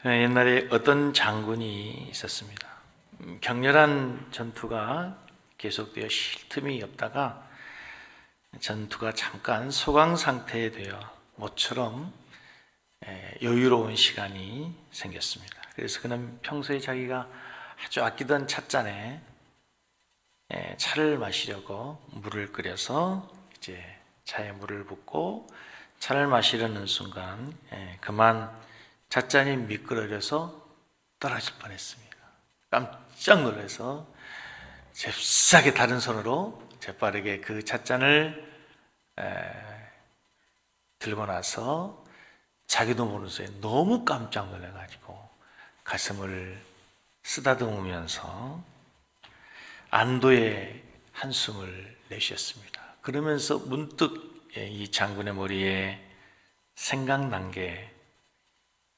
옛날에 어떤 장군이 있었습니다. 격렬한 전투가 계속되어 쉴 틈이 없다가 전투가 잠깐 소강 상태에 되어 모처럼 여유로운 시간이 생겼습니다. 그래서 그는 평소에 자기가 아주 아끼던 찻잔에 차를 마시려고 물을 끓여서 이제 차에 물을 붓고 차를 마시려는 순간 그만 찻잔이 미끄러져서 떨어질 뻔했습니다. 깜짝 놀라서 잽싸게 다른 손으로 재빠르게 그 찻잔을 들고 나서 자기도 모르는 사이에 너무 깜짝 놀라가지고 가슴을 쓰다듬으면서 안도의 한숨을 내쉬었습니다. 그러면서 문득 이 장군의 머리에 생각난 게,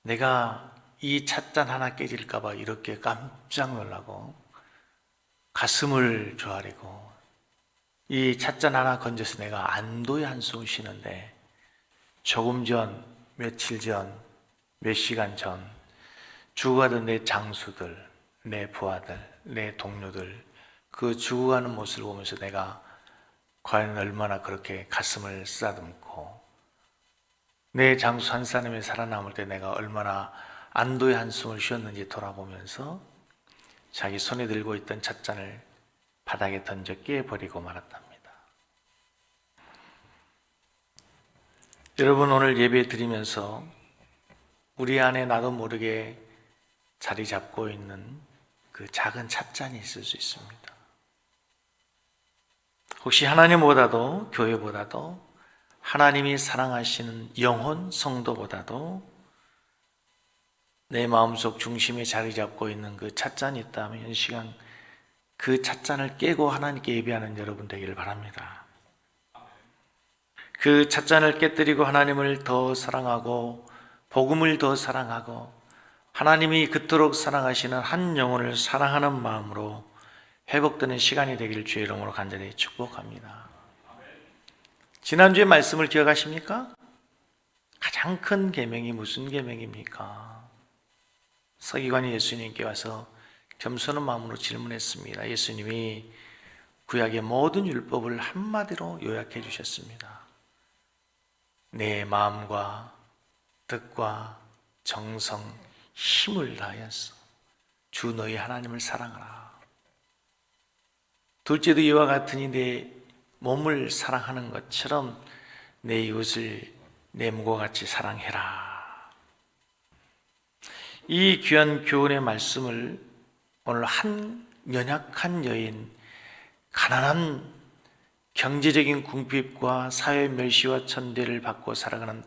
내가 이 찻잔 하나 깨질까봐 이렇게 깜짝 놀라고 가슴을 조아리고 이 찻잔 하나 건져서 내가 안도의 한숨을 쉬는데, 조금 전, 며칠 전, 몇 시간 전 죽어가던 내 장수들, 내 부하들, 내 동료들, 그 죽어가는 모습을 보면서 내가 과연 얼마나 그렇게 가슴을 쓰다듬고, 내 장수 한 사람이 살아남을 때 내가 얼마나 안도의 한숨을 쉬었는지 돌아보면서 자기 손에 들고 있던 찻잔을 바닥에 던져 깨버리고 말았답니다. 여러분, 오늘 예배 드리면서 우리 안에 나도 모르게 자리 잡고 있는 그 작은 찻잔이 있을 수 있습니다. 혹시 하나님보다도, 교회보다도, 하나님이 사랑하시는 영혼, 성도보다도 내 마음속 중심에 자리 잡고 있는 그 찻잔이 있다면 이 시간 그 찻잔을 깨고 하나님께 예배하는 여러분 되기를 바랍니다. 그 찻잔을 깨뜨리고 하나님을 더 사랑하고 복음을 더 사랑하고 하나님이 그토록 사랑하시는 한 영혼을 사랑하는 마음으로 회복되는 시간이 되기를 주의 이름으로 간절히 축복합니다. 지난주의 말씀을 기억하십니까? 가장 큰 계명이 무슨 계명입니까? 서기관이 예수님께 와서 겸손한 마음으로 질문했습니다. 예수님이 구약의 모든 율법을 한마디로 요약해 주셨습니다. 내 마음과 뜻과 정성, 힘을 다하여서 주 너희 하나님을 사랑하라. 둘째도 이와 같으니 내 몸을 사랑하는 것처럼 내 이웃을 내 몸과 같이 사랑해라. 이 귀한 교훈의 말씀을 오늘 한 연약한 여인, 가난한 경제적인 궁핍과 사회 멸시와 천대를 받고 살아가는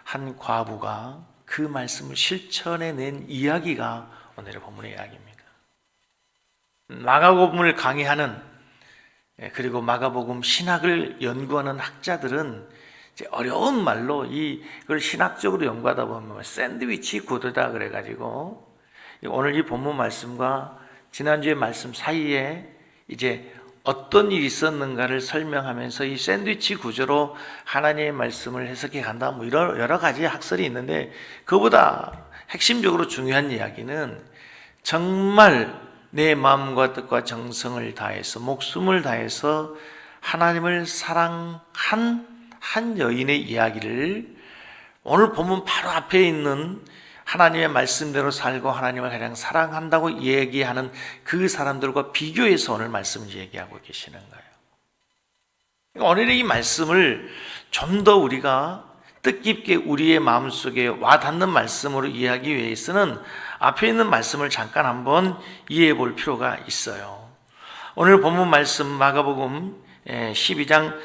한 과부가 그 말씀을 실천해낸 이야기가 오늘의 본문의 이야기입니다. 마가복음을 강의하는, 그리고 마가복음 신학을 연구하는 학자들은 이제 어려운 말로 이걸 신학적으로 연구하다 보면 샌드위치 구도다 그래가지고 오늘 이 본문 말씀과 지난주의 말씀 사이에 이제 어떤 일이 있었는가를 설명하면서 이 샌드위치 구조로 하나님의 말씀을 해석해 간다, 뭐 이런 여러 가지 학설이 있는데, 그보다 핵심적으로 중요한 이야기는 정말 내 마음과 뜻과 정성을 다해서 목숨을 다해서 하나님을 사랑한 한 여인의 이야기를 오늘 본문 바로 앞에 있는 하나님의 말씀대로 살고 하나님을 가장 사랑한다고 얘기하는 그 사람들과 비교해서 오늘 말씀을 얘기하고 계시는 거예요. 오늘의 이 말씀을 좀 더 우리가 뜻깊게 우리의 마음속에 와닿는 말씀으로 이해하기 위해서는 앞에 있는 말씀을 잠깐 한번 이해해 볼 필요가 있어요. 오늘 본문 말씀 마가복음 12장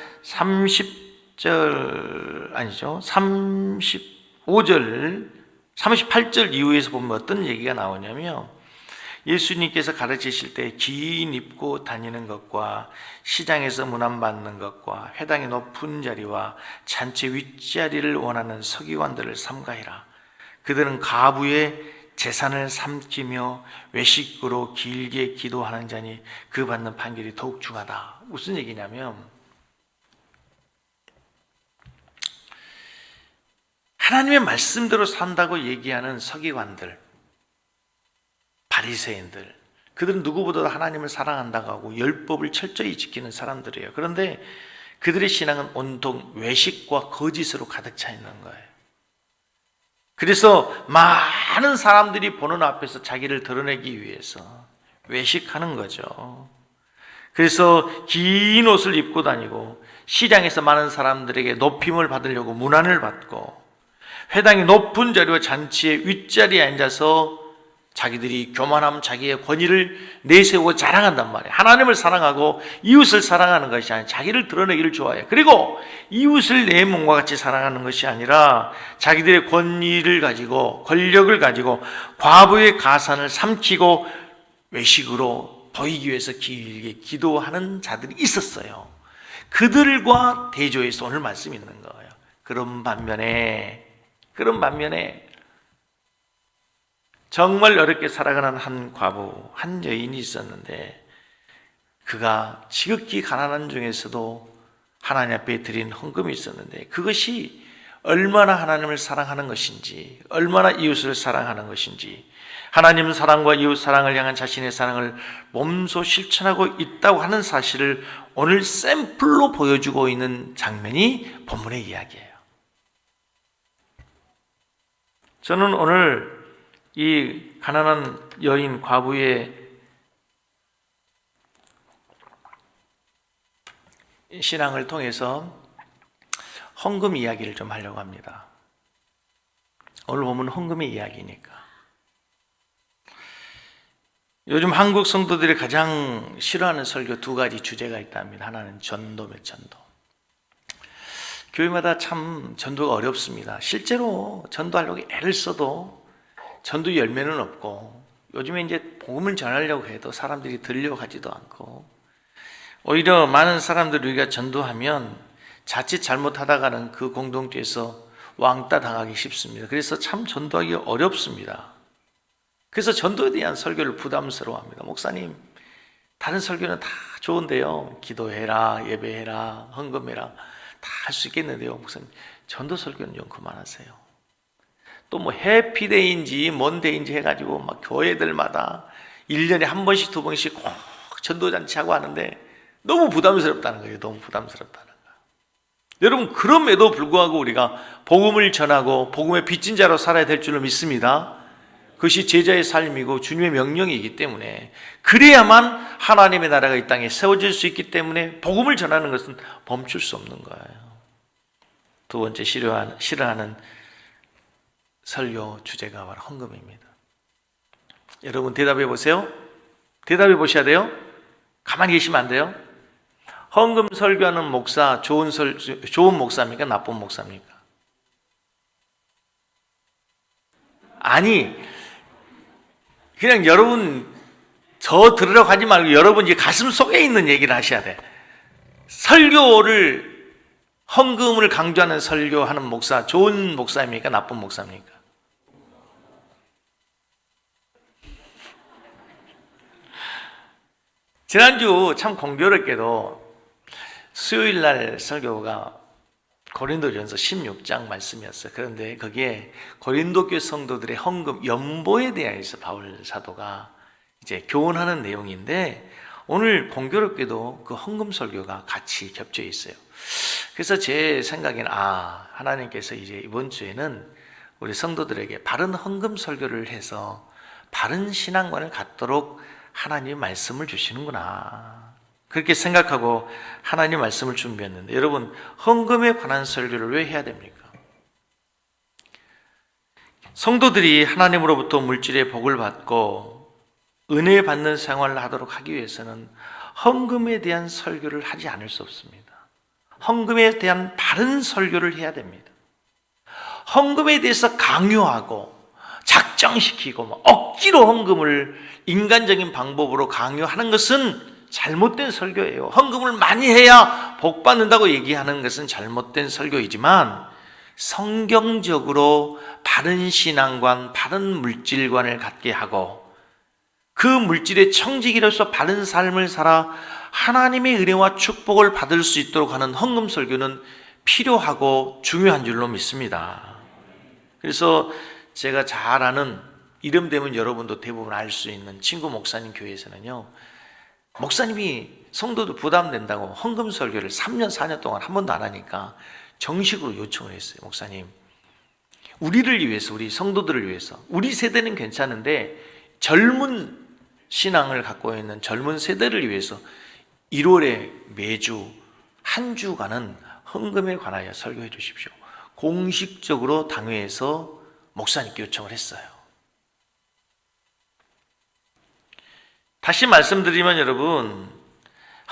38절 이후에서 보면 어떤 얘기가 나오냐면, 예수님께서 가르치실 때 긴 입고 다니는 것과 시장에서 문안받는 것과 회당의 높은 자리와 잔치 윗자리를 원하는 서기관들을 삼가해라. 그들은 가부의 재산을 삼키며 외식으로 길게 기도하는 자니 그 받는 판결이 더욱 중하다. 무슨 얘기냐면, 하나님의 말씀대로 산다고 얘기하는 서기관들, 바리새인들, 그들은 누구보다도 하나님을 사랑한다고 하고 율법을 철저히 지키는 사람들이에요. 그런데 그들의 신앙은 온통 외식과 거짓으로 가득 차 있는 거예요. 그래서 많은 사람들이 보는 앞에서 자기를 드러내기 위해서 외식하는 거죠. 그래서 긴 옷을 입고 다니고 시장에서 많은 사람들에게 높임을 받으려고 문안을 받고 회당의 높은 자리와 잔치의 윗자리에 앉아서 자기들이 교만하면 자기의 권위를 내세우고 자랑한단 말이에요. 하나님을 사랑하고 이웃을 사랑하는 것이 아니라 자기를 드러내기를 좋아해요. 그리고 이웃을 내 몸과 같이 사랑하는 것이 아니라 자기들의 권위를 가지고 권력을 가지고 과부의 가산을 삼키고 외식으로 보이기 위해서 길게 기도하는 자들이 있었어요. 그들과 대조해서 오늘 말씀이 있는 거예요. 그런 반면에 정말 어렵게 살아가는 한 과부, 한 여인이 있었는데 그가 지극히 가난한 중에서도 하나님 앞에 드린 헌금이 있었는데 그것이 얼마나 하나님을 사랑하는 것인지, 얼마나 이웃을 사랑하는 것인지, 하나님 사랑과 이웃 사랑을 향한 자신의 사랑을 몸소 실천하고 있다고 하는 사실을 오늘 샘플로 보여주고 있는 장면이 본문의 이야기예요. 저는 오늘 이 가난한 여인 과부의 신앙을 통해서 헌금 이야기를 좀 하려고 합니다. 오늘 보면 헌금의 이야기니까. 요즘 한국 성도들이 가장 싫어하는 설교 두 가지 주제가 있답니다. 하나는 전도며 전도. 교회마다 참 전도가 어렵습니다. 실제로 전도하려고 애를 써도 전도 열매는 없고, 요즘에 이제 복음을 전하려고 해도 사람들이 들려가지도 않고, 오히려 많은 사람들 우리가 전도하면 자칫 잘못하다가는 그 공동체에서 왕따 당하기 쉽습니다. 그래서 참 전도하기 어렵습니다. 그래서 전도에 대한 설교를 부담스러워합니다. 목사님, 다른 설교는 다 좋은데요. 기도해라, 예배해라, 헌금해라, 다 할 수 있겠는데요. 목사님, 전도 설교는 좀 그만하세요. 또 뭐 해피데이인지 뭔 데이인지 해가지고 막 교회들마다 1년에 한 번씩 두 번씩 꼭 전도잔치 하고 하는데 너무 부담스럽다는 거예요. 너무 부담스럽다는 거예요. 여러분, 그럼에도 불구하고 우리가 복음을 전하고 복음의 빚진 자로 살아야 될 줄로 믿습니다. 그것이 제자의 삶이고 주님의 명령이기 때문에, 그래야만 하나님의 나라가 이 땅에 세워질 수 있기 때문에 복음을 전하는 것은 멈출 수 없는 거예요. 두 번째 싫어하는 설교 주제가 바로 헌금입니다. 여러분 대답해 보세요. 대답해 보셔야 돼요. 가만히 계시면 안 돼요. 헌금 설교하는 목사 좋은 목사입니까? 나쁜 목사입니까? 아니, 그냥 여러분 저 들으려고 하지 말고 여러분 이제 가슴 속에 있는 얘기를 하셔야 돼. 설교를, 헌금을 강조하는 설교하는 목사 좋은 목사입니까? 나쁜 목사입니까? 지난주 참 공교롭게도 수요일 날 설교가 고린도전서 16장 말씀이었어요. 그런데 거기에 고린도 교회 성도들의 헌금 연보에 대해서 바울 사도가 이제 교훈하는 내용인데, 오늘 공교롭게도 그 헌금 설교가 같이 겹쳐 있어요. 그래서 제 생각에는 하나님께서 이제 이번 주에는 우리 성도들에게 바른 헌금 설교를 해서 바른 신앙관을 갖도록 하나님 말씀을 주시는구나, 그렇게 생각하고 하나님 말씀을 준비했는데, 여러분 헌금에 관한 설교를 왜 해야 됩니까? 성도들이 하나님으로부터 물질의 복을 받고 은혜 받는 생활을 하도록 하기 위해서는 헌금에 대한 설교를 하지 않을 수 없습니다. 헌금에 대한 바른 설교를 해야 됩니다. 헌금에 대해서 강요하고 작정시키고 억지로 헌금을 인간적인 방법으로 강요하는 것은 잘못된 설교예요. 헌금을 많이 해야 복 받는다고 얘기하는 것은 잘못된 설교이지만, 성경적으로 바른 신앙관, 바른 물질관을 갖게 하고 그 물질의 청지기로서 바른 삶을 살아 하나님의 은혜와 축복을 받을 수 있도록 하는 헌금 설교는 필요하고 중요한 줄로 믿습니다. 그래서 제가 잘 아는 이름 되면 여러분도 대부분 알 수 있는 친구 목사님 교회에서는요, 목사님이 성도들 부담된다고 헌금 설교를 3년 4년 동안 한 번도 안 하니까 정식으로 요청을 했어요. 목사님, 우리를 위해서, 우리 성도들을 위해서, 우리 세대는 괜찮은데 젊은 신앙을 갖고 있는 젊은 세대를 위해서 1월에 매주 한 주간은 헌금에 관하여 설교해 주십시오. 공식적으로 당회에서 목사님께 요청을 했어요. 다시 말씀드리면 여러분,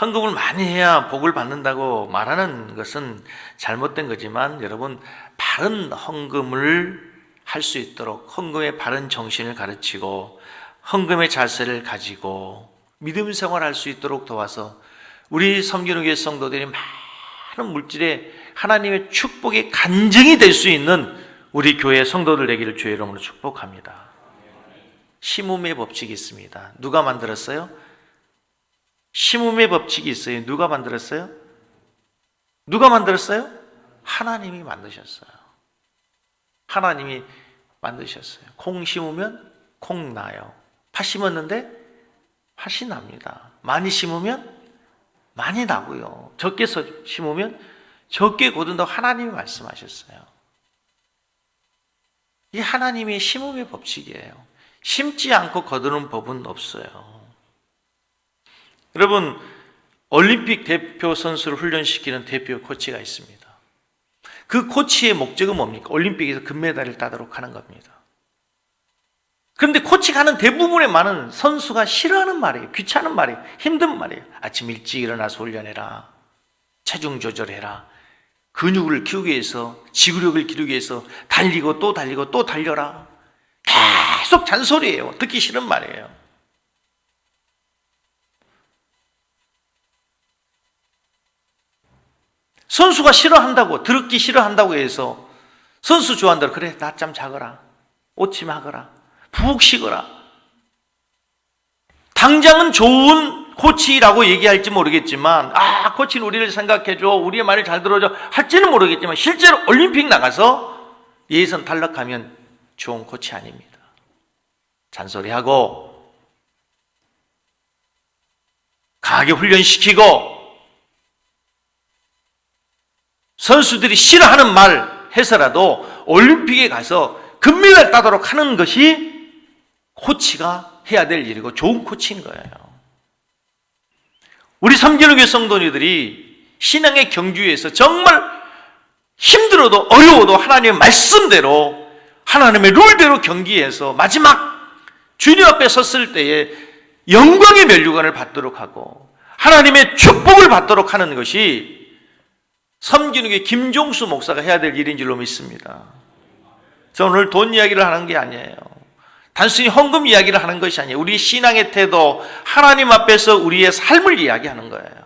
헌금을 많이 해야 복을 받는다고 말하는 것은 잘못된 거지만, 여러분, 바른 헌금을 할 수 있도록 헌금의 바른 정신을 가르치고 헌금의 자세를 가지고 믿음 생활할 수 있도록 도와서 우리 섬기는 교회 성도들이 많은 물질의 하나님의 축복의 간증이 될 수 있는 우리 교회 성도들 되기를 주의 이름으로 축복합니다. 심음의 법칙이 있습니다. 누가 만들었어요? 심음의 법칙이 있어요. 누가 만들었어요? 누가 만들었어요? 하나님이 만드셨어요. 하나님이 만드셨어요. 콩 심으면 콩 나요. 팥 심었는데 팥이 납니다. 많이 심으면 많이 나고요. 적게 심으면 적게 거둔다고 하나님이 말씀하셨어요. 이 하나님의 심음의 법칙이에요. 심지 않고 거두는 법은 없어요. 여러분, 올림픽 대표 선수를 훈련시키는 대표 코치가 있습니다. 그 코치의 목적은 뭡니까? 올림픽에서 금메달을 따도록 하는 겁니다. 그런데 코치가 하는 대부분의 많은 선수가 싫어하는 말이에요. 귀찮은 말이에요. 힘든 말이에요. 아침 일찍 일어나서 훈련해라. 체중 조절해라. 근육을 키우기 위해서, 지구력을 기르기 위해서 달리고 또 달리고 또 달려라. 계속 잔소리예요. 듣기 싫은 말이에요. 선수가 싫어한다고, 듣기 싫어한다고 해서 선수 좋아한다고, 그래, 낮잠 자거라, 오침하거라, 푹 쉬거라. 당장은 좋은 코치라고 얘기할지 모르겠지만, 코치는 우리를 생각해줘, 우리의 말을 잘 들어줘 할지는 모르겠지만, 실제로 올림픽 나가서 예선 탈락하면 좋은 코치 아닙니다. 잔소리하고 강하게 훈련시키고 선수들이 싫어하는 말 해서라도 올림픽에 가서 금메달 따도록 하는 것이 코치가 해야 될 일이고 좋은 코치인 거예요. 우리 섬기는 교회 성도님들이 신앙의 경주에서 정말 힘들어도 어려워도 하나님의 말씀대로, 하나님의 룰대로 경기해서 마지막 주님 앞에 섰을 때에 영광의 면류관을 받도록 하고 하나님의 축복을 받도록 하는 것이 섬기는 게 김종수 목사가 해야 될 일인 줄로 믿습니다. 저는 오늘 돈 이야기를 하는 게 아니에요. 단순히 헌금 이야기를 하는 것이 아니에요. 우리 신앙의 태도, 하나님 앞에서 우리의 삶을 이야기하는 거예요.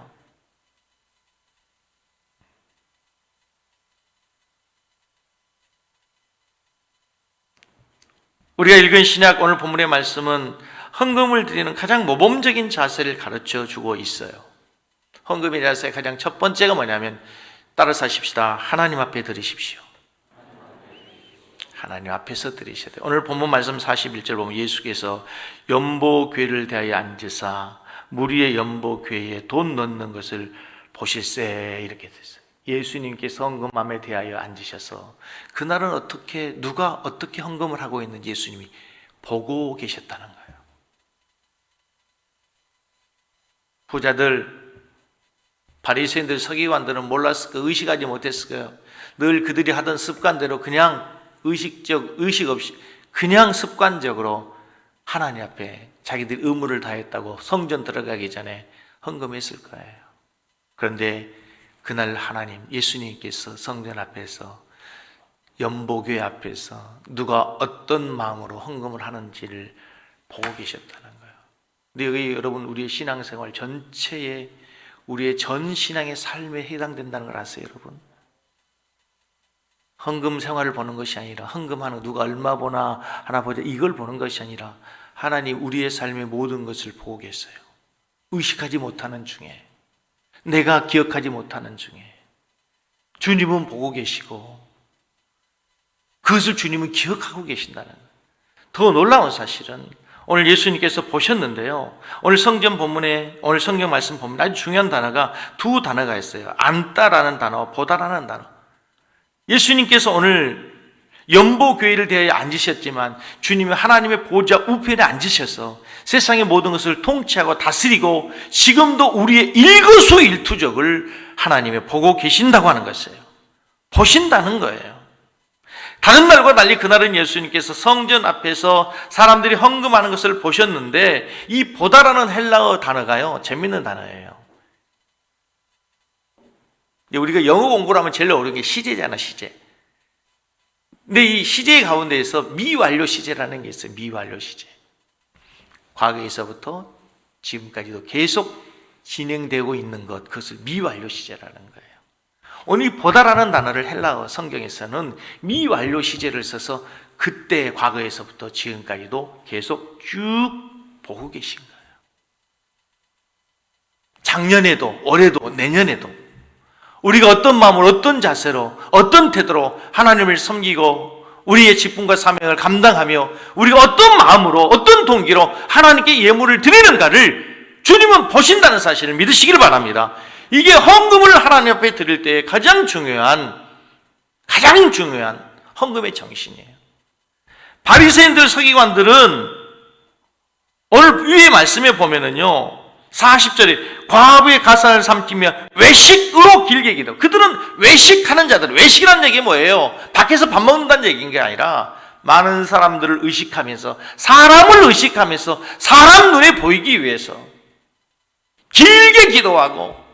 우리가 읽은 신약 오늘 본문의 말씀은 헌금을 드리는 가장 모범적인 자세를 가르쳐 주고 있어요. 헌금의 자세의 가장 첫 번째가 뭐냐면, 따라서 하십시다. 하나님 앞에 드리십시오. 하나님 앞에서 드리셔야 돼요. 오늘 본문 말씀 41절 보면 예수께서 연보궤를 대하여 앉으사 무리의 연보궤에 돈 넣는 것을 보실세, 이렇게 됐어요. 예수님께서 헌금함에 대하여 앉으셔서 그날은 누가 어떻게 헌금을 하고 있는지 예수님이 보고 계셨다는 거예요. 부자들, 바리새인들, 서기관들은 몰랐을 거예요. 의식하지 못했을 거예요. 늘 그들이 하던 습관대로 그냥 의식 없이 그냥 습관적으로 하나님 앞에 자기들 의무를 다했다고 성전 들어가기 전에 헌금했을 거예요. 그런데 그날 하나님, 예수님께서 성전 앞에서, 연보궤 앞에서 누가 어떤 마음으로 헌금을 하는지를 보고 계셨다는 거예요. 근데 여기 여러분, 우리의 신앙생활 전체에 우리의 전 신앙의 삶에 해당된다는 걸 아세요, 여러분? 헌금 생활을 보는 것이 아니라, 헌금하는 누가 얼마 보나 하나 보자, 이걸 보는 것이 아니라 하나님 우리의 삶의 모든 것을 보고 계세요. 의식하지 못하는 중에, 내가 기억하지 못하는 중에 주님은 보고 계시고 그것을 주님은 기억하고 계신다는 거예요. 더 놀라운 사실은 오늘 예수님께서 보셨는데요. 오늘 성경 본문에, 오늘 성경 말씀 본문에 아주 중요한 단어가 두 단어가 있어요. 안다라는 단어와 보다라는 단어. 예수님께서 오늘 연보교회를 대하여 앉으셨지만 주님이 하나님의 보좌 우편에 앉으셔서 세상의 모든 것을 통치하고 다스리고 지금도 우리의 일거수일투족을 하나님이 보고 계신다고 하는 것이에요. 보신다는 거예요. 다른 날과 달리 그날은 예수님께서 성전 앞에서 사람들이 헌금하는 것을 보셨는데 이 보다라는 헬라어 단어가요, 재밌는 단어예요. 우리가 영어 공부를 하면 제일 어려운 게 시제잖아, 시제. 근데 이 시제 가운데에서 미완료 시제라는 게 있어요. 미완료 시제. 과거에서부터 지금까지도 계속 진행되고 있는 것, 그것을 미완료 시제라는 거예요. 오늘 이 보다라는 단어를 헬라어 성경에서는 미완료 시제를 써서 그때 과거에서부터 지금까지도 계속 쭉 보고 계신 거예요. 작년에도, 올해도, 내년에도 우리가 어떤 마음으로, 어떤 자세로, 어떤 태도로 하나님을 섬기고 우리의 직분과 사명을 감당하며 우리가 어떤 마음으로, 어떤 동기로 하나님께 예물을 드리는가를 주님은 보신다는 사실을 믿으시기를 바랍니다. 이게 헌금을 하나님 앞에 드릴 때 가장 중요한 헌금의 정신이에요. 바리새인들, 서기관들은 오늘 위의 말씀에 보면은요, 40절에 과부의 가산을 삼키며 외식으로 길게 기도. 그들은 외식하는 자들, 외식이라는 얘기 뭐예요? 밖에서 밥 먹는다는 얘기인 게 아니라 많은 사람들을 의식하면서, 사람을 의식하면서 사람 눈에 보이기 위해서 길게 기도하고,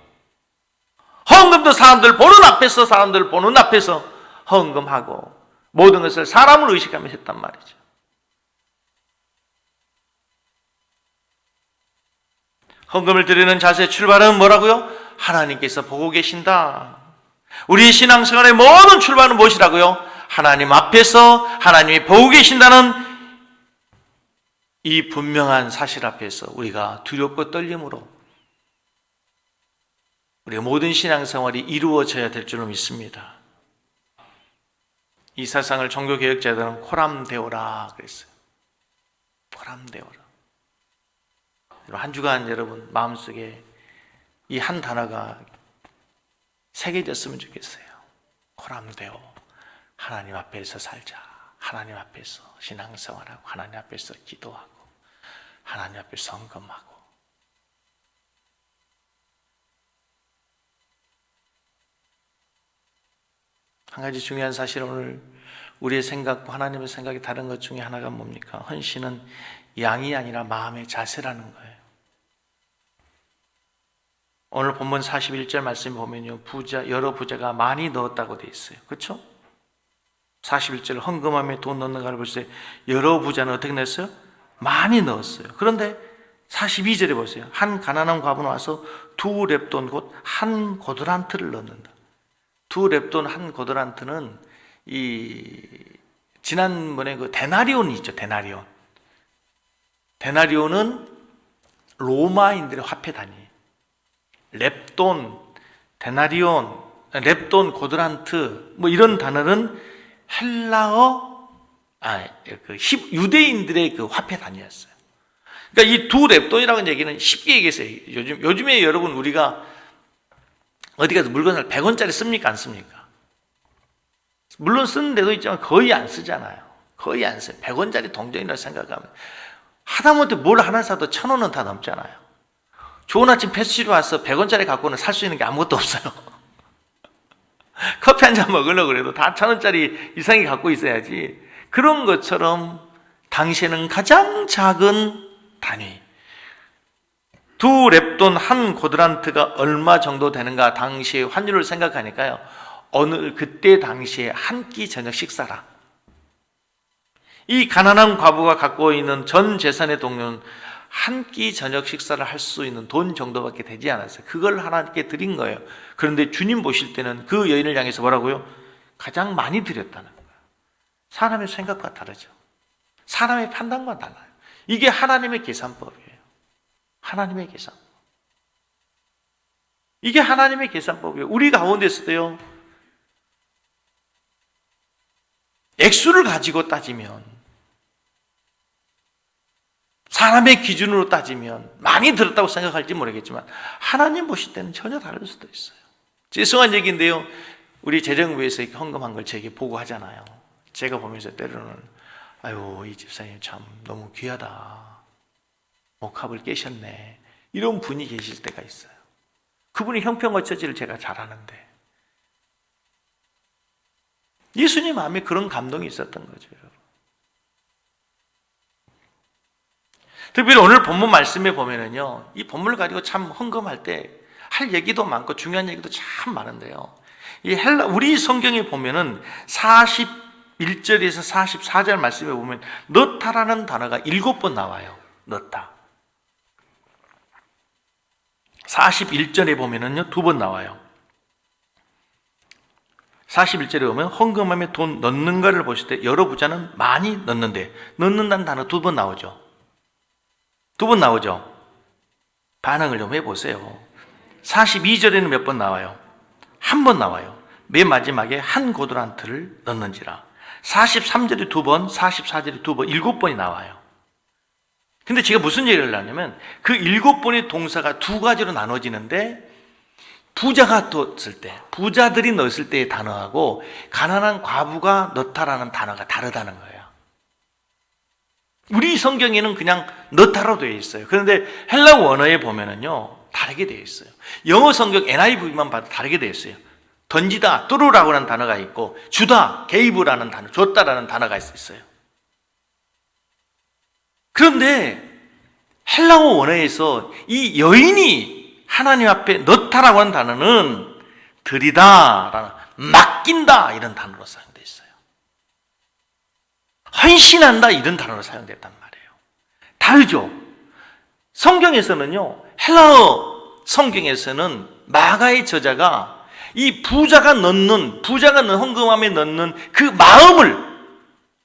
헌금도 사람들 보는 앞에서 헌금하고 모든 것을 사람을 의식하면서 했단 말이죠. 헌금을 드리는 자세의 출발은 뭐라고요? 하나님께서 보고 계신다. 우리의 신앙생활의 모든 출발은 무엇이라고요? 하나님 앞에서 하나님이 보고 계신다는 이 분명한 사실 앞에서 우리가 두렵고 떨림으로 우리의 모든 신앙생활이 이루어져야 될 줄로 믿습니다. 이 세상을 종교개혁자들은 코람데오라 그랬어요. 코람데오라. 한 주간 여러분 마음속에 이 한 단어가 새겨졌으면 좋겠어요. 코람데오. 하나님 앞에서 살자. 하나님 앞에서 신앙생활하고 하나님 앞에서 기도하고 하나님 앞에서 헌금하고. 한 가지 중요한 사실은 오늘 우리의 생각과 하나님의 생각이 다른 것 중에 하나가 뭡니까? 헌신은 양이 아니라 마음의 자세라는 거예요. 오늘 본문 41절 말씀 보면요, 여러 부자가 많이 넣었다고 되어 있어요. 그렇죠? 41절 헌금함에 돈 넣는가를 보세요. 여러 부자는 어떻게 냈어요? 많이 넣었어요. 그런데 42절에 보세요. 한 가난한 과부는 와서 2렙돈 곧 한 고드란트를 넣는다. 2렙돈 한 고드란트는 지난번에 그 데나리온이 있죠. 데나리온은 로마인들의 화폐 단위. 렙돈, 데나리온, 렙돈, 고드란트 뭐 이런 단어는 헬라어, 유대인들의 그 화폐 단위였어요. 그러니까 이 2렙돈이라는 얘기는 쉽게 얘기했어요. 요즘에 여러분 우리가 어디 가서 물건을 100원짜리 씁니까? 안 씁니까? 물론 쓰는 데도 있지만 거의 안 쓰잖아요. 거의 안 써요. 100원짜리 동전이라고 생각하면 하다못해 뭘 하나 사도 1,000원은 다 넘잖아요. 좋은 아침 패스트리로 와서 100원짜리 갖고는 살 수 있는 게 아무것도 없어요. 커피 한 잔 먹으려고 그래도 다 1,000원짜리 이상이 갖고 있어야지. 그런 것처럼 당시에는 가장 작은 단위, 2렙돈 한 고드란트가 얼마 정도 되는가 당시의 환율을 생각하니까요, 그때 당시에 한 끼 저녁 식사라. 이 가난한 과부가 갖고 있는 전 재산의 동료는 한 끼 저녁 식사를 할 수 있는 돈 정도밖에 되지 않았어요. 그걸 하나님께 드린 거예요. 그런데 주님 보실 때는 그 여인을 향해서 뭐라고요? 가장 많이 드렸다는 거예요. 사람의 생각과 다르죠. 사람의 판단과 달라요. 이게 하나님의 계산법이에요. 하나님의 계산법. 이게 하나님의 계산법이에요. 우리 가운데서도요, 액수를 가지고 따지면 사람의 기준으로 따지면 많이 들었다고 생각할지 모르겠지만 하나님 보실 때는 전혀 다를 수도 있어요. 죄송한 얘기인데요, 우리 재정부에서 헌금한 걸 제게 보고하잖아요. 제가 보면서 때로는 아유, 이 집사님 참 너무 귀하다, 목합을 깨셨네, 이런 분이 계실 때가 있어요. 그분이 형평과 처지를 제가 잘 아는데 예수님 마음에 그런 감동이 있었던 거죠. 특별히 오늘 본문 말씀에 보면은요, 이 본문을 가지고 참 헌금할 때 할 얘기도 많고 중요한 얘기도 참 많은데요, 이 우리 성경에 보면은 41절에서 44절 말씀에 보면 넣다라는 단어가 7번 나와요. 넣다. 41절에 보면은요 2번 나와요. 41절에 보면 헌금함에 돈 넣는 것을 보실 때 여러 부자는 많이 넣는데, 넣는다는 단어 2번 나오죠. 2번 나오죠. 반응을 좀 해보세요. 42절에는 몇 번 나와요? 한 번 나와요. 맨 마지막에 한 고드란트를 넣는지라. 43절에 2번, 44절에 2번, 7번이 나와요. 근데 제가 무슨 얘기를 하냐면 그 7번의 동사가 두 가지로 나눠지는데, 부자가 넣었을 때, 부자들이 넣었을 때의 단어하고 가난한 과부가 넣다라는 단어가 다르다는 거예요. 우리 성경에는 그냥 넣다로 되어 있어요. 그런데 헬라 원어에 보면은요 다르게 되어 있어요. 영어 성경 NIV만 봐도 다르게 되어 있어요. 던지다, 뚜루라고 하는 단어가 있고, 주다, 게이브라는 단어, 줬다라는 단어가 있어요. 그런데 헬라어 원어에서 이 여인이 하나님 앞에 넣다라고 하는 단어는 드리다라는, 맡긴다 이런 단어로 사용되어 있어요. 헌신한다 이런 단어로 사용됐단 말이에요. 다르죠? 성경에서는요, 헬라어 성경에서는 마가의 저자가 이 부자가 넣는 헌금함에 넣는 그 마음을,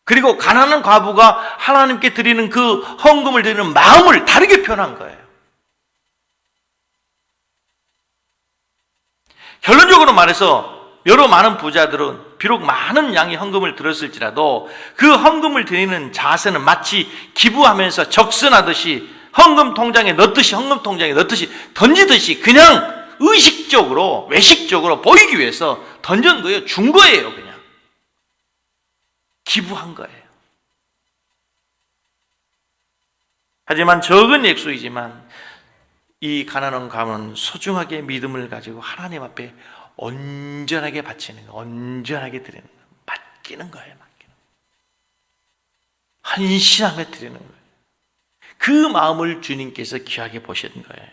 그리고 가난한 과부가 하나님께 드리는 그 헌금을 드리는 마음을 다르게 표현한 거예요. 결론적으로 말해서 여러 많은 부자들은 비록 많은 양의 헌금을 들었을지라도 그 헌금을 드리는 자세는 마치 기부하면서 적선하듯이 헌금 통장에 넣듯이 던지듯이 그냥 의식적으로, 외식적으로 보이기 위해서 던진 거예요. 준 거예요. 그냥 기부한 거예요. 하지만 적은 액수이지만 이 가난한 가문은 소중하게 믿음을 가지고 하나님 앞에 온전하게 바치는 거, 온전하게 드리는 거, 맡기는 거예요. 헌신하며 드리는 거예요. 그 마음을 주님께서 귀하게 보신 거예요.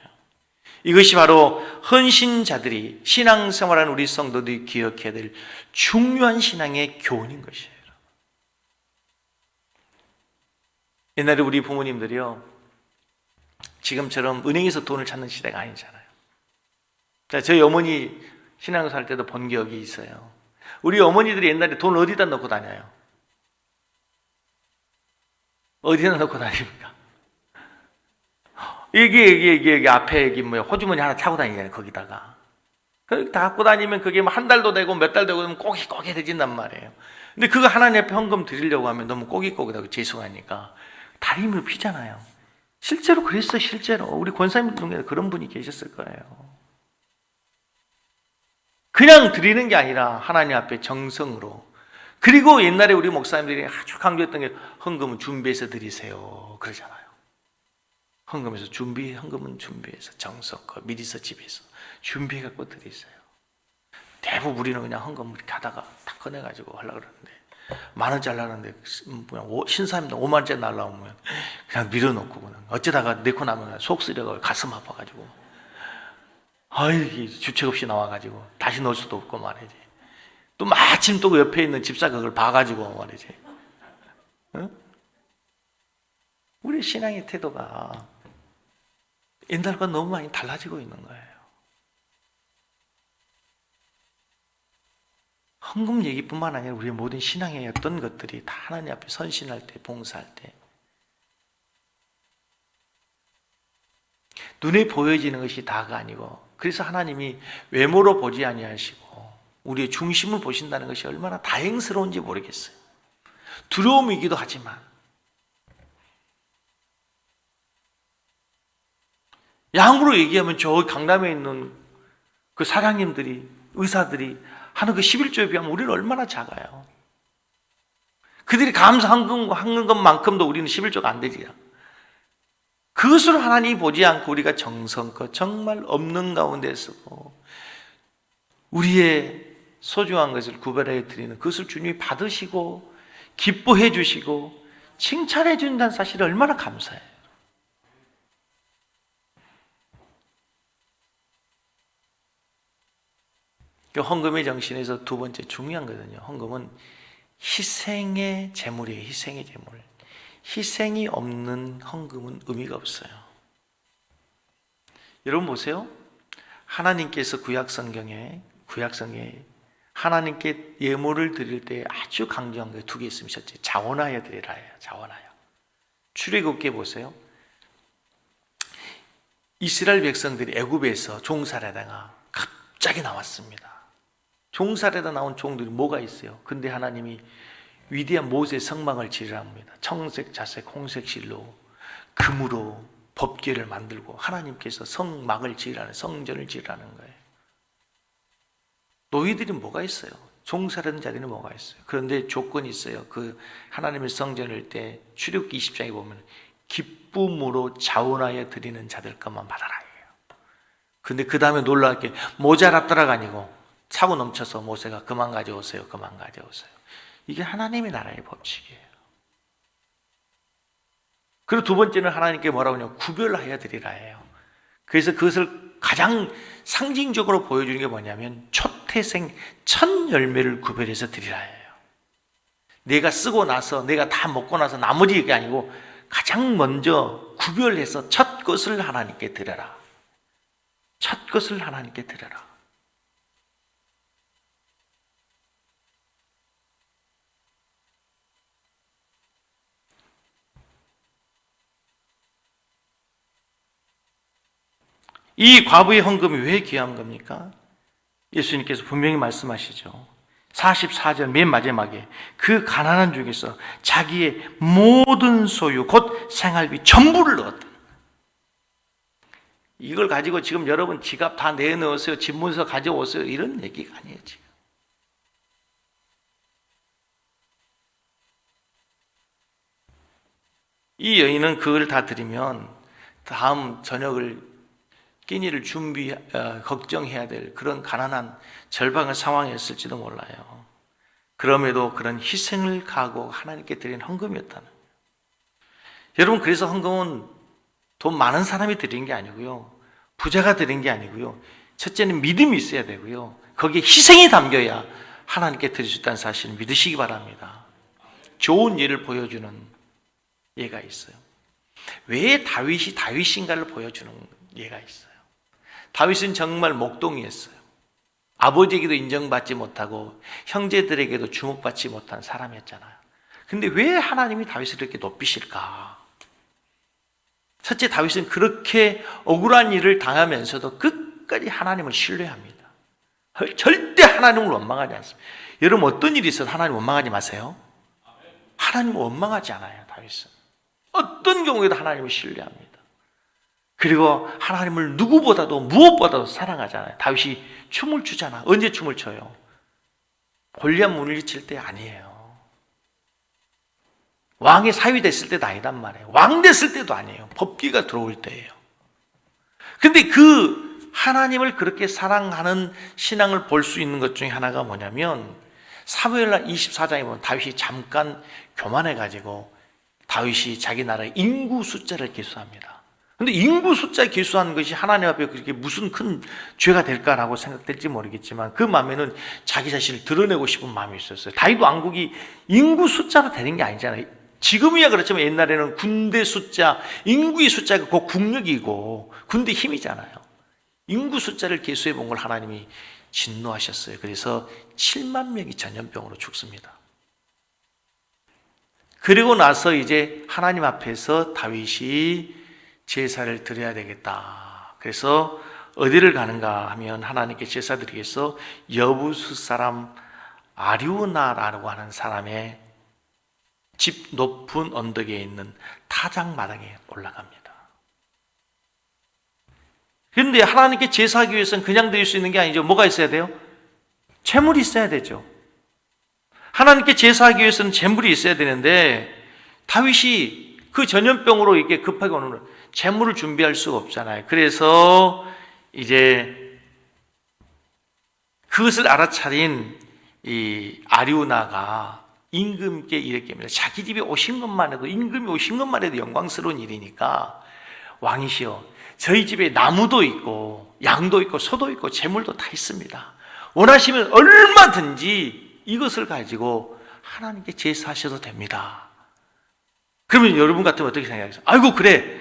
이것이 바로 헌신자들이, 신앙생활하는 우리 성도들이 기억해야 될 중요한 신앙의 교훈인 것이에요. 옛날에 우리 부모님들이요, 지금처럼 은행에서 돈을 찾는 시대가 아니잖아요. 저희 어머니 신앙생활 할 때도 본 기억이 있어요. 우리 어머니들이 옛날에 돈을 어디다 넣고 다녀요? 어디다 넣고 다닙니까? 이게 앞에 호주머니 하나 차고 다니잖아요. 거기다가 다 갖고 다니면 그게 뭐 한 달도 되고 몇 달 되고 그러면 꼬깃꼬깃해진단 말이에요. 근데 그거 하나님 앞에 헌금 드리려고 하면 너무 꼬깃꼬깃하고 죄송하니까 다리를 피잖아요. 실제로 그랬어요. 실제로 우리 권사님 중에 그런 분이 계셨을 거예요. 그냥 드리는 게 아니라 하나님 앞에 정성으로. 그리고 옛날에 우리 목사님들이 아주 강조했던 게 헌금은 준비해서 드리세요 그러잖아요. 헌금은 준비해서 정성껏 미리서 집에서 준비해갖고 드리세요. 대부분 우리는 그냥 헌금 이렇게 하다가 탁 꺼내가지고 하려고 그러는데, 10,000원짜리 하려는데 신사임당 50,000원짜리 날라오면 그냥 밀어놓고 그냥 어쩌다가 내고 나면 속 쓰려고 가슴 아파가지고 주책 없이 나와가지고 다시 넣을 수도 없고 말이지. 또 마침 또 옆에 있는 집사가 그걸 봐가지고 말이지. 응? 우리 신앙의 태도가 옛날과 너무 많이 달라지고 있는 거예요. 헌금 얘기뿐만 아니라 우리의 모든 신앙의 어떤 것들이 다 하나님 앞에 선신할 때, 봉사할 때 눈에 보여지는 것이 다가 아니고, 그래서 하나님이 외모로 보지 아니하시고 우리의 중심을 보신다는 것이 얼마나 다행스러운지 모르겠어요. 두려움이기도 하지만 양으로 얘기하면 저 강남에 있는 그 사장님들이, 의사들이 하는 그 11조에 비하면 우리는 얼마나 작아요. 그들이 감사하는 것만큼도 우리는 11조가 안 되지. 그것을 하나님이 보지 않고 우리가 정성껏 정말 없는 가운데서 우리의 소중한 것을 구별해 드리는 그것을 주님이 받으시고 기뻐해 주시고 칭찬해 준다는 사실이 얼마나 감사해요. 헌금의 정신에서 두 번째 중요한 거거든요. 헌금은 희생의 제물이에요. 희생의 제물. 희생이 없는 헌금은 의미가 없어요. 여러분 보세요. 하나님께서 구약성경에 하나님께 예물을 드릴 때 아주 강조한 게 두 개 있으면 첫째, 자원하여 드리라예요. 자원하여. 출애굽기에 보세요. 이스라엘 백성들이 애굽에서 종살이하다가 갑자기 나왔습니다. 종살이하다 나온 종들이 뭐가 있어요? 근데 하나님이 위대한 모세의 성막을 지으라 합니다. 청색, 자색, 홍색 실로 금으로 법궤를 만들고 하나님께서 성막을 지으라는, 성전을 지으라는 거예요. 너희들이 뭐가 있어요? 종살이하는 자리는 뭐가 있어요? 그런데 조건이 있어요. 그 하나님의 성전을 때 출애굽기 20장에 보면 기쁨으로 자원하여 드리는 자들 것만 받아라. 근데 그 다음에 놀랍게 모자랐더라가 아니고 차고 넘쳐서 모세가 그만 가져오세요. 그만 가져오세요. 이게 하나님의 나라의 법칙이에요. 그리고 두 번째는 하나님께 뭐라고 하냐면 구별하여 드리라 해요. 그래서 그것을 가장 상징적으로 보여주는 게 뭐냐면 초태생 첫 열매를 구별해서 드리라 해요. 내가 쓰고 나서 내가 다 먹고 나서 나머지 게 아니고 가장 먼저 구별해서 첫 것을 하나님께 드려라. 첫 것을 하나님께 드려라. 이 과부의 헌금이 왜 귀한 겁니까? 예수님께서 분명히 말씀하시죠. 44절 맨 마지막에 그 가난한 중에서 자기의 모든 소유 곧 생활비 전부를 넣었다. 이걸 가지고 지금 여러분 지갑 다 내놓으세요, 집 문서 가져오세요 이런 얘기가 아니에요. 지금 이 여인은 그걸 다 드리면 다음 저녁을 끼니를 걱정해야 될 그런 가난한 절박한 상황이었을지도 몰라요. 그럼에도 그런 희생을 가하고 하나님께 드린 헌금이었다는 거예요. 여러분, 그래서 헌금은 돈 많은 사람이 드린 게 아니고요, 부자가 드린 게 아니고요, 첫째는 믿음이 있어야 되고요, 거기에 희생이 담겨야 하나님께 드릴 수 있다는 사실을 믿으시기 바랍니다. 좋은 예를 보여주는 예가 있어요. 왜 다윗이 다윗인가를 보여주는 예가 있어요. 다윗은 정말 목동이었어요. 아버지에게도 인정받지 못하고 형제들에게도 주목받지 못한 사람이었잖아요. 근데 왜 하나님이 다윗을 이렇게 높이실까? 첫째, 다윗은 그렇게 억울한 일을 당하면서도 끝까지 하나님을 신뢰합니다. 절대 하나님을 원망하지 않습니다. 여러분, 어떤 일이 있어도 하나님 원망하지 마세요. 하나님을 원망하지 않아요. 다윗은 어떤 경우에도 하나님을 신뢰합니다. 그리고 하나님을 누구보다도 무엇보다도 사랑하잖아요. 다윗이 춤을 추잖아. 언제 춤을 춰요? 골리앗 물리칠 때 아니에요. 왕의 사위 됐을 때도 아니란 말이에요. 왕 됐을 때도 아니에요. 법궤가 들어올 때예요. 근데 그 하나님을 그렇게 사랑하는 신앙을 볼 수 있는 것 중에 하나가 뭐냐면 사무엘하 24장에 보면 다윗이 잠깐 교만해가지고 다윗이 자기 나라의 인구 숫자를 계수합니다. 근데 인구 숫자 계수하는 것이 하나님 앞에 그렇게 무슨 큰 죄가 될까라고 생각될지 모르겠지만 그 마음에는 자기 자신을 드러내고 싶은 마음이 있었어요. 다윗 왕국이 인구 숫자로 되는 게 아니잖아요. 지금이야 그렇지만 옛날에는 군대 숫자, 인구의 숫자가 곧 국력이고 군대 힘이잖아요. 인구 숫자를 계수해 본 걸 하나님이 진노하셨어요. 그래서 7만 명이 전염병으로 죽습니다. 그리고 나서 이제 하나님 앞에서 다윗이 제사를 드려야 되겠다. 그래서 어디를 가는가 하면 하나님께 제사 드리기 위해서 여부수 사람 아리우나라고 하는 사람의 집 높은 언덕에 있는 타작마당에 올라갑니다. 그런데 하나님께 제사하기 위해서는 그냥 드릴 수 있는 게 아니죠. 뭐가 있어야 돼요? 재물이 있어야 되죠. 하나님께 제사하기 위해서는 재물이 있어야 되는데 다윗이 그 전염병으로 이렇게 급하게 오는 재물을 준비할 수가 없잖아요. 그래서 이제 그것을 알아차린 이 아리우나가 임금께 이렇게 합니다. 자기 집에 오신 것만 해도, 임금이 오신 것만 해도 영광스러운 일이니까 왕이시여, 저희 집에 나무도 있고 양도 있고 소도 있고 재물도 다 있습니다. 원하시면 얼마든지 이것을 가지고 하나님께 제사하셔도 됩니다. 그러면 여러분 같으면 어떻게 생각하세요? 아이고 그래,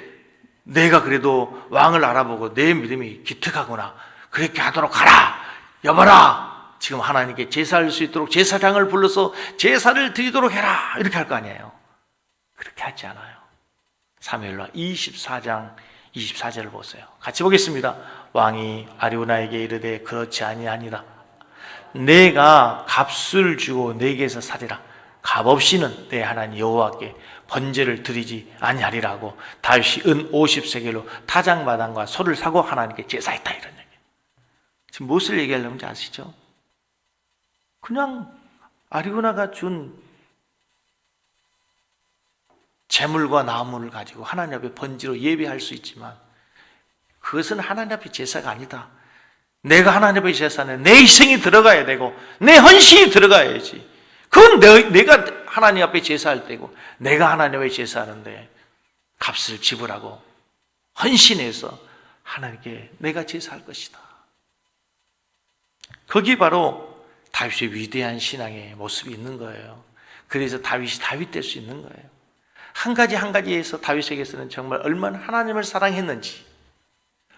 내가 그래도 왕을 알아보고 내 믿음이 기특하구나, 그렇게 하도록 하라. 여봐라, 지금 하나님께 제사할 수 있도록 제사장을 불러서 제사를 드리도록 해라, 이렇게 할 거 아니에요. 그렇게 하지 않아요. 사무엘하 24장 24절을 보세요. 같이 보겠습니다. 왕이 아리우나에게 이르되 그렇지 아니하니라. 내가 값을 주고 내게서 사리라. 값 없이는 내 하나님 여호와께 번제를 드리지 아니하리라고 다윗이 은 50세겔로 타작마당과 소를 사고 하나님께 제사했다, 이런 얘기. 지금 무엇을 얘기하려는지 아시죠? 그냥 아리우나가 준 재물과 나무를 가지고 하나님 앞에 번제로 예배할 수 있지만 그것은 하나님 앞에 제사가 아니다. 내가 하나님 앞에 제사는 내 희생이 들어가야 되고 내 헌신이 들어가야지. 그건 내가 하나님 앞에 제사할 때고, 내가 하나님 앞에 제사하는데 값을 지불하고 헌신해서 하나님께 내가 제사할 것이다. 거기 바로 다윗의 위대한 신앙의 모습이 있는 거예요. 그래서 다윗이 다윗 될 수 있는 거예요. 한 가지 한 가지에서 다윗에게서는 정말 얼마나 하나님을 사랑했는지,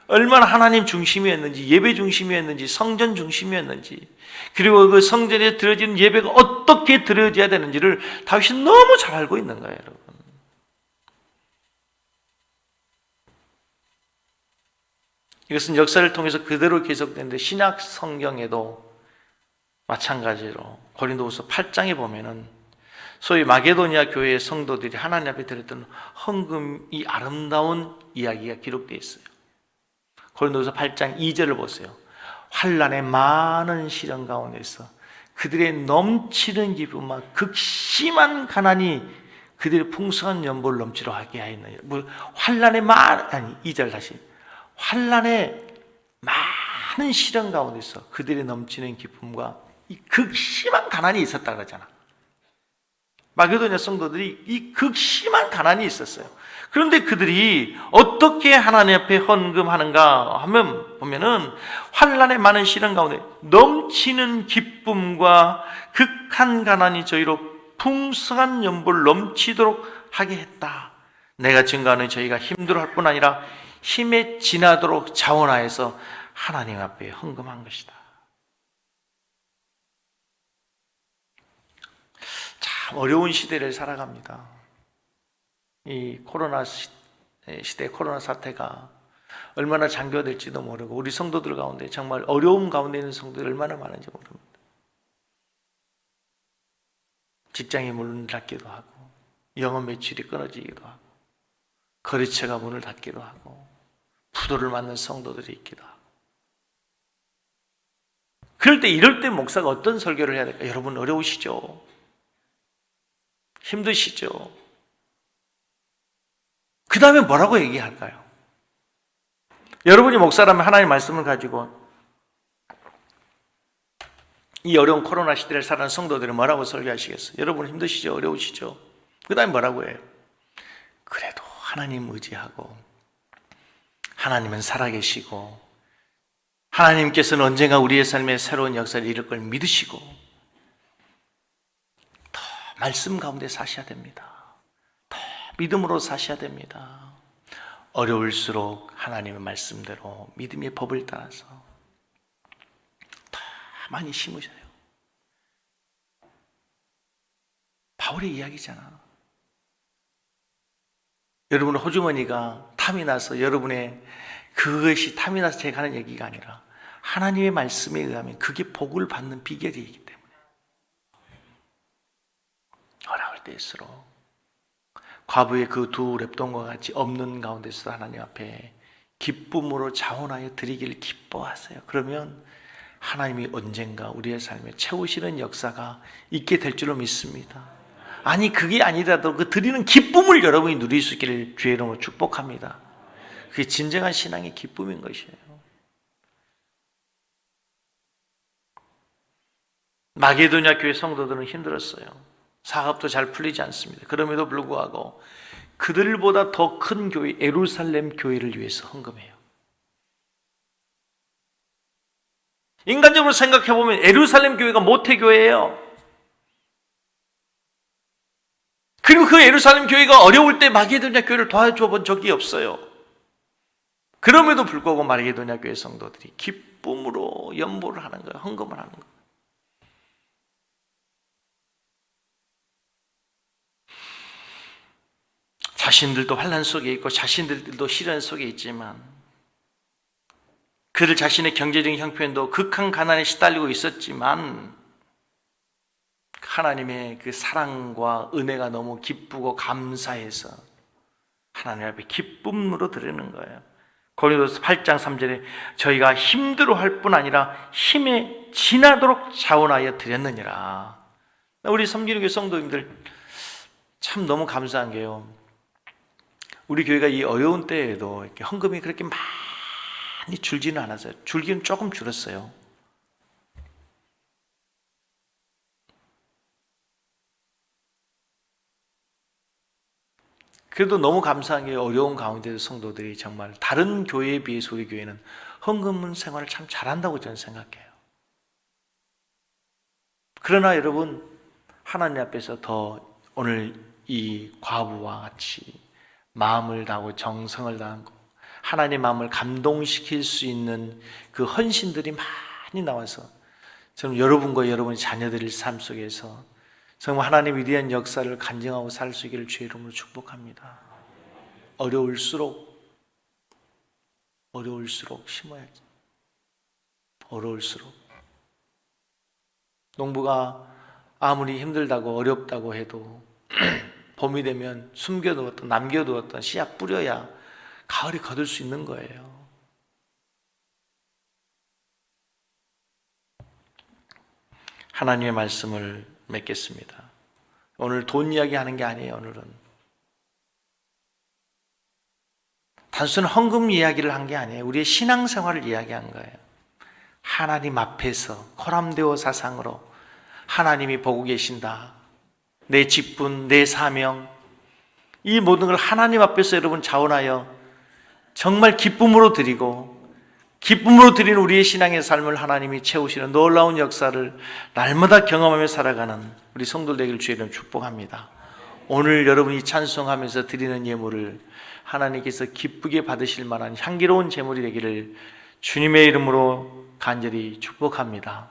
얼마나 하나님 중심이었는지, 예배 중심이었는지, 성전 중심이었는지, 그리고 그 성전에 드려지는 예배가 어떻게 드려져야 되는지를 다윗이 너무 잘 알고 있는 거예요, 여러분. 이것은 역사를 통해서 그대로 계속되는데 신약 성경에도 마찬가지로 고린도후서 8장에 보면은 소위 마게도니아 교회의 성도들이 하나님 앞에 드렸던 헌금이 아름다운 이야기가 기록되어 있어요. 고린도후서 8장 2절을 보세요. 환난의 많은 시련 가운데서 그들의 넘치는 기쁨과 극심한 가난이 그들의 풍성한 연보를 넘치러 하게 하였느니라. 환난의 아니 2절 다시. 환난의 많은 시련 가운데서 그들의 넘치는 기쁨과 이 극심한 가난이 있었다 그러잖아. 마게도냐 성도들이 이 극심한 가난이 있었어요. 그런데 그들이 어떻게 하나님 앞에 헌금하는가 하면 보면은 환난의 많은 시련 가운데 넘치는 기쁨과 극한 가난이 저희로 풍성한 연보를 넘치도록 하게 했다. 내가 증거하는 저희가 힘들어할 뿐 아니라 힘에 지나도록 자원하여서 하나님 앞에 헌금한 것이다. 참 어려운 시대를 살아갑니다. 이 코로나 시대, 코로나 사태가 얼마나 장기화될지도 모르고 우리 성도들 가운데 정말 어려움 가운데 있는 성도들이 얼마나 많은지 모릅니다. 직장이 문을 닫기도 하고 영업 매출이 끊어지기도 하고 거래처가 문을 닫기도 하고 부도를 맞는 성도들이 있기도 하고. 그럴 때 이럴 때 목사가 어떤 설교를 해야 될까? 여러분 어려우시죠? 힘드시죠? 그 다음에 뭐라고 얘기할까요? 여러분이 목사라면 하나님의 말씀을 가지고 이 어려운 코로나 시대를 살아가는 성도들은 뭐라고 설교하시겠어요? 여러분 힘드시죠? 어려우시죠? 그 다음에 뭐라고 해요? 그래도 하나님 의지하고 하나님은 살아계시고 하나님께서는 언젠가 우리의 삶에 새로운 역사를 이룰 걸 믿으시고 더 말씀 가운데 사셔야 됩니다. 더 믿음으로 사셔야 됩니다. 어려울수록 하나님의 말씀대로 믿음의 법을 따라서 더 많이 심으셔요. 바울의 이야기잖아. 여러분의 호주머니가 탐이 나서 여러분의 그것이 탐이 나서 제가 하는 얘기가 아니라 하나님의 말씀에 의하면 그게 복을 받는 비결이기 때문에 어려울 때일수록 과부의 그 두 랩돈과 같이 없는 가운데서 하나님 앞에 기쁨으로 자원하여 드리기를 기뻐하세요. 그러면 하나님이 언젠가 우리의 삶에 채우시는 역사가 있게 될 줄로 믿습니다. 아니 그게 아니라도 그 드리는 기쁨을 여러분이 누릴 수 있기를 주의 이름으로 축복합니다. 그게 진정한 신앙의 기쁨인 것이에요. 마게도냐 교회 성도들은 힘들었어요. 사업도 잘 풀리지 않습니다. 그럼에도 불구하고 그들보다 더 큰 교회 예루살렘 교회를 위해서 헌금해요. 인간적으로 생각해보면 예루살렘 교회가 모태교회예요. 그리고 그 예루살렘 교회가 어려울 때 마게도냐 교회를 도와줘 본 적이 없어요. 그럼에도 불구하고 마게도냐 교회 성도들이 기쁨으로 연보를 하는 거예요. 헌금을 하는 거예요. 자신들도 환난 속에 있고 자신들도 시련 속에 있지만 그들 자신의 경제적인 형편도 극한 가난에 시달리고 있었지만 하나님의 그 사랑과 은혜가 너무 기쁘고 감사해서 하나님 앞에 기쁨으로 드리는 거예요. 고린도서 8장 3절에 저희가 힘들어할 뿐 아니라 힘에 지나도록 자원하여 드렸느니라. 우리 섬기는 교회 성도님들 참 너무 감사한 게요. 우리 교회가 이 어려운 때에도 이렇게 헌금이 그렇게 많이 줄지는 않았어요. 줄기는 조금 줄었어요. 그래도 너무 감사한 게 어려운 가운데도 성도들이 정말 다른 교회에 비해서 우리 교회는 헌금 생활을 참 잘한다고 저는 생각해요. 그러나 여러분 하나님 앞에서 더 오늘 이 과부와 같이 마음을 다하고 정성을 다하고 하나님의 마음을 감동시킬 수 있는 그 헌신들이 많이 나와서 저는 여러분과 여러분의 자녀들의 삶 속에서 정말 하나님의 위대한 역사를 간증하고 살 수 있기를 주의 이름으로 축복합니다. 어려울수록 심어야지. 어려울수록 농부가 아무리 힘들다고 어렵다고 해도 봄이 되면 숨겨두었던 남겨두었던 씨앗 뿌려야 가을이 거둘 수 있는 거예요. 하나님의 말씀을 맺겠습니다. 오늘 돈 이야기 하는 게 아니에요. 오늘은 단순 헌금 이야기를 한 게 아니에요. 우리의 신앙생활을 이야기한 거예요. 하나님 앞에서 코람데오 사상으로 하나님이 보고 계신다. 내 직분, 내 사명, 이 모든 걸 하나님 앞에서 여러분 자원하여 정말 기쁨으로 드리고 기쁨으로 드리는 우리의 신앙의 삶을 하나님이 채우시는 놀라운 역사를 날마다 경험하며 살아가는 우리 성도들 되기를 주의 이름으로 축복합니다. 오늘 여러분이 찬송하면서 드리는 예물을 하나님께서 기쁘게 받으실 만한 향기로운 제물이 되기를 주님의 이름으로 간절히 축복합니다.